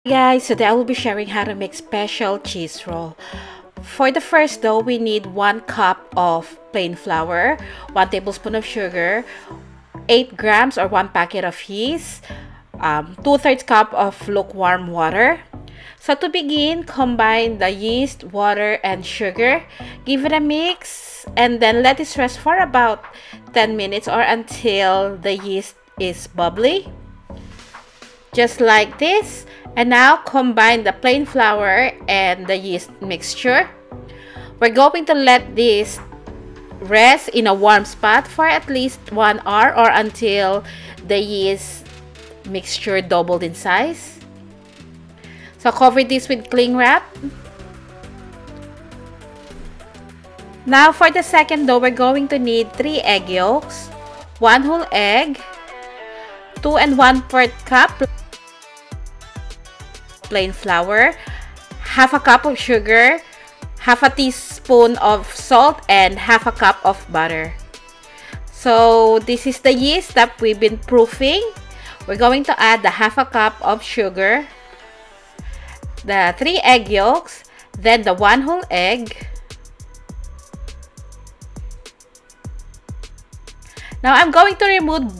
Guys, today I will be sharing how to make special cheese roll. For the first dough, we need 1 cup of plain flour, 1 tablespoon of sugar, 8 grams or 1 packet of yeast, 2/3 cup of lukewarm water. So to begin, combine the yeast, water, and sugar. Give it a mix and then let it rest for about 10 minutes or until the yeast is bubbly. Just like this. And now combine the plain flour and the yeast mixture. We're going to let this rest in a warm spot for at least 1 hour or until the yeast mixture doubled in size. So cover this with cling wrap. Now for the second dough, we're going to need 3 egg yolks, 1 whole egg, 2 1/4 cup plain flour, half a cup of sugar, half a teaspoon of salt, and half a cup of butter. So this is the yeast that we've been proofing. We're going to add the half a cup of sugar, the 3 egg yolks, then the 1 whole egg. Now I'm going to remove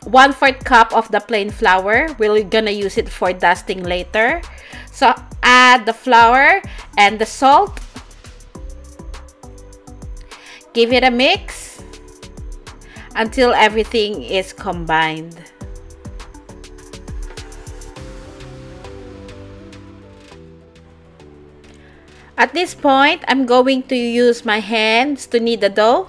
1/4 cup of the plain flour. We're gonna use it for dusting later. So add the flour and the salt. Give it a mix until everything is combined. At this point, I'm going to use my hands to knead the dough.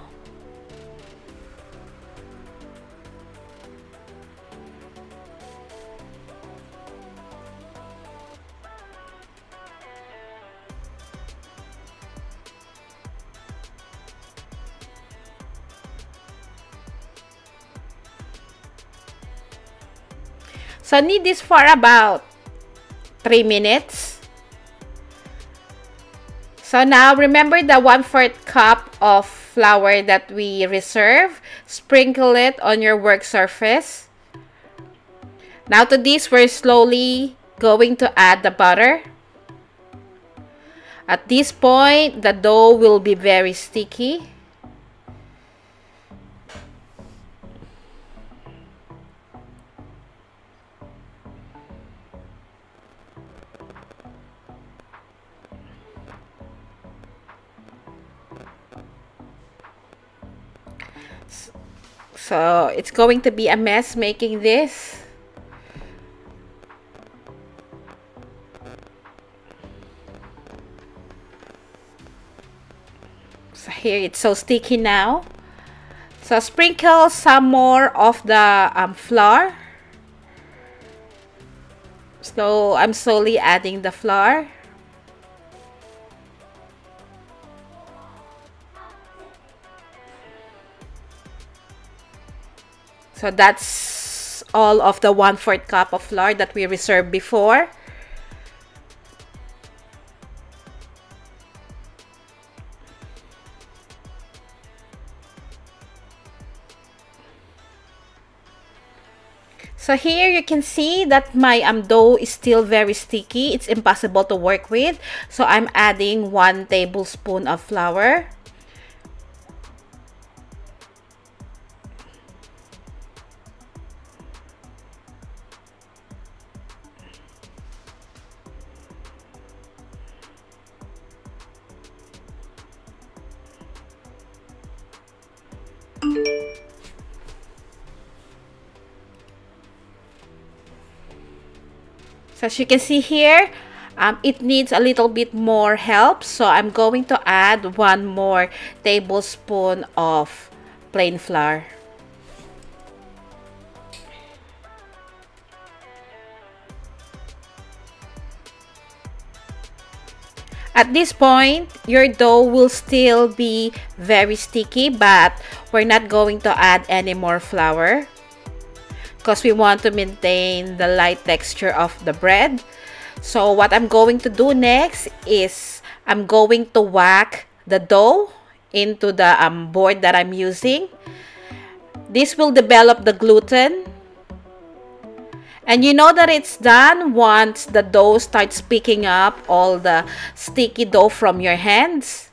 So knead this for about 3 minutes. So now remember the 1/4 cup of flour that we reserve. Sprinkle it on your work surface. Now to this, we're slowly going to add the butter. At this point, the dough will be very sticky. So it's going to be a mess making this. So here it's so sticky now. So sprinkle some more of the flour. So I'm slowly adding the flour. So that's all of the 1/4 cup of flour that we reserved before. So here you can see that my dough is still very sticky. It's impossible to work with. So I'm adding 1 tablespoon of flour. So as you can see here, it needs a little bit more help. So I'm going to add 1 more tablespoon of plain flour. At this point, your dough will still be very sticky, but we're not going to add any more flour because we want to maintain the light texture of the bread. So what I'm going to do next is I'm going to whack the dough into the board that I'm using. This will develop the gluten. And you know that it's done once the dough starts picking up all the sticky dough from your hands.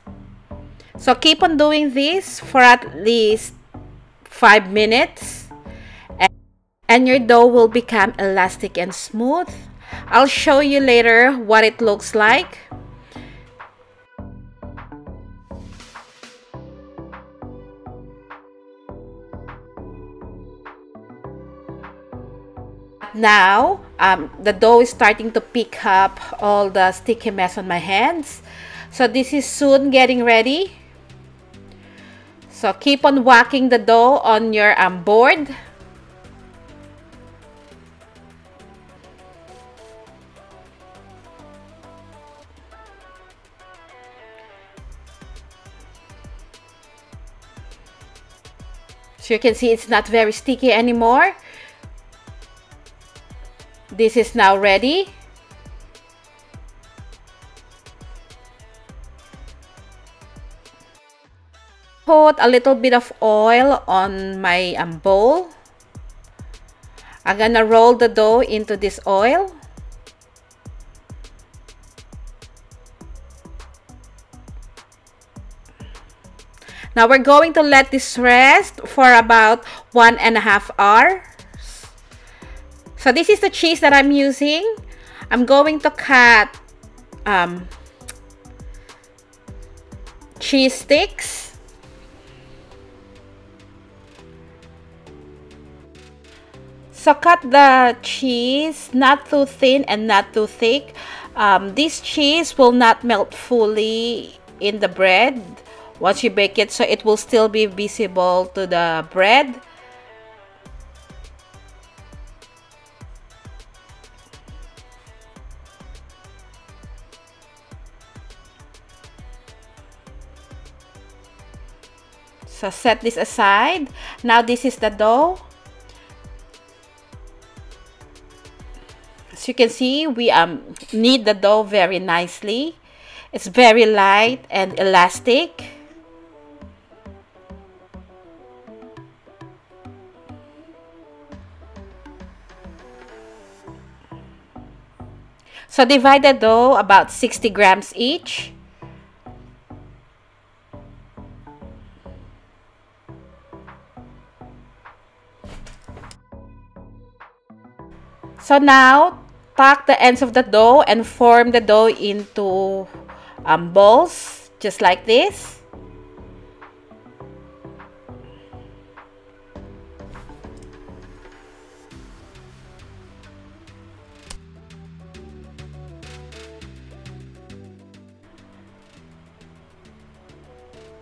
So keep on doing this for at least 5 minutes and your dough will become elastic and smooth. I'll show you later what it looks like. Now, the dough is starting to pick up all the sticky mess on my hands. So this is soon getting ready. So keep on whacking the dough on your board. So you can see it's not very sticky anymore. This is now ready. Put a little bit of oil on my bowl. I'm gonna roll the dough into this oil. Now we're going to let this rest for about 1.5 hours. So this is the cheese that I'm using. I'm going to cut cheese sticks. So cut the cheese not too thin and not too thick. This cheese will not melt fully in the bread once you bake it, so it will still be visible to the bread. So set this aside. Now this is the dough. As you can see, we knead the dough very nicely. It's very light and elastic. So divide the dough about 60 grams each. So now, tuck the ends of the dough and form the dough into balls, just like this.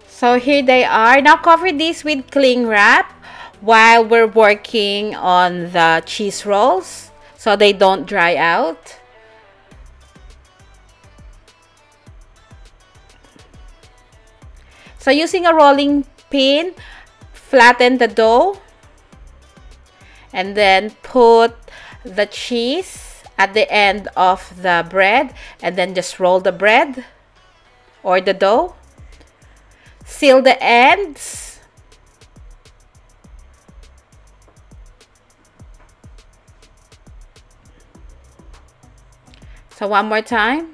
So here they are. Now cover this with cling wrap while we're working on the cheese rolls, so they don't dry out. So using a rolling pin, flatten the dough and then put the cheese at the end of the bread and then just roll the bread or the dough. Seal the ends. So one more time.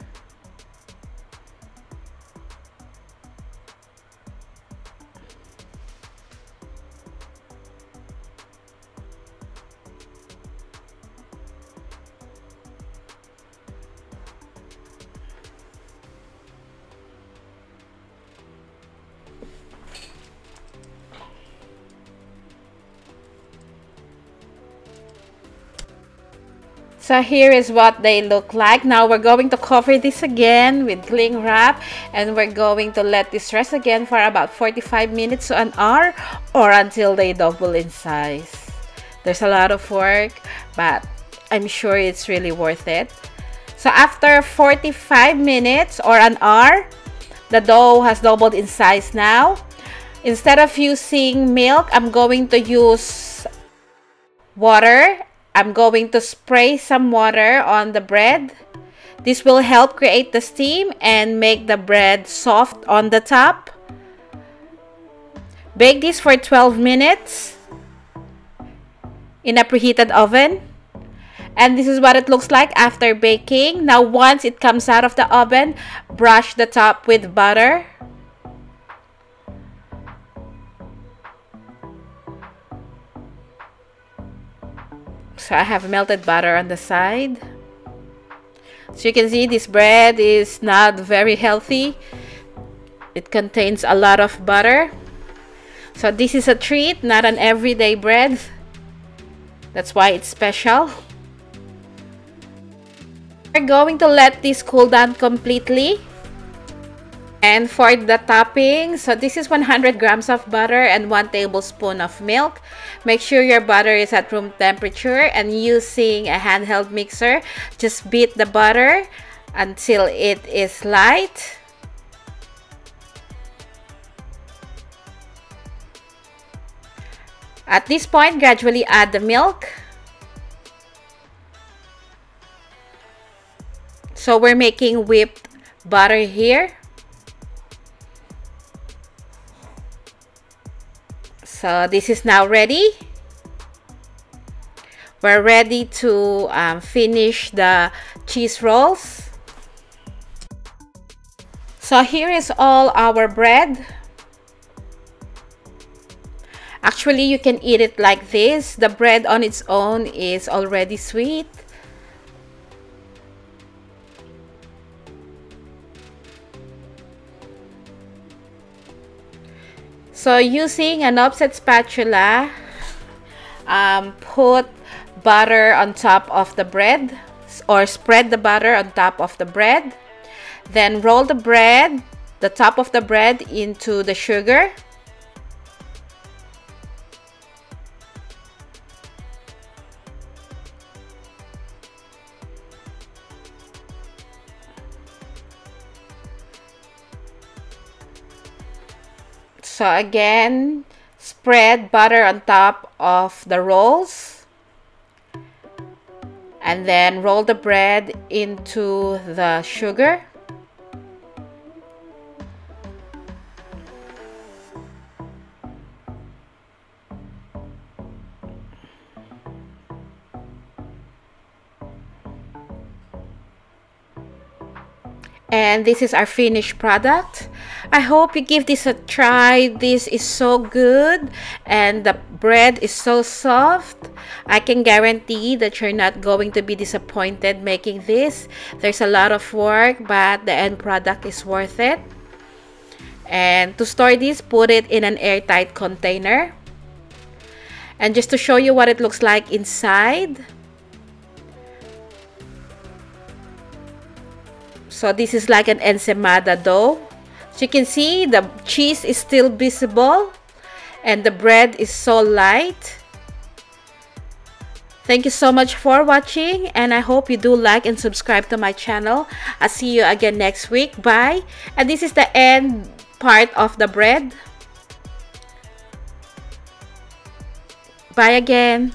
So here is what they look like. Now we're going to cover this again with cling wrap and we're going to let this rest again for about 45 minutes to an hour or until they double in size. There's a lot of work, but I'm sure it's really worth it. So after 45 minutes or an hour, the dough has doubled in size now. Instead of using milk, I'm going to use water. I'm going to spray some water on the bread. This will help create the steam and make the bread soft on the top. Bake this for 12 minutes in a preheated oven. And this is what it looks like after baking. Now once it comes out of the oven, brush the top with butter. So I have melted butter on the side. So you can see this bread is not very healthy. It contains a lot of butter. So this is a treat, not an everyday bread. That's why it's special. We're going to let this cool down completely. And for the topping, so this is 100 grams of butter and 1 tablespoon of milk. Make sure your butter is at room temperature, and using a handheld mixer, just beat the butter until it is light. At this point, gradually add the milk. So we're making whipped butter here. So this is now ready. We're ready to finish the cheese rolls. So here is all our bread. Actually, you can eat it like this. The bread on its own is already sweet. So using an offset spatula, put butter on top of the bread, or spread the butter on top of the bread. Then roll the bread, the top of the bread, into the sugar. So again, spread butter on top of the rolls, and then roll the bread into the sugar. And this is our finished product. I hope you give this a try. This is so good, and the bread is so soft. I can guarantee that you're not going to be disappointed making this. There's a lot of work, but the end product is worth it. And to store this, put it in an airtight container. And just to show you what it looks like inside. So this is like an ensaimada dough. So you can see the cheese is still visible and the bread is so light. Thank you so much for watching, and I hope you do like and subscribe to my channel. I'll see you again next week. Bye. And this is the end part of the bread. Bye again.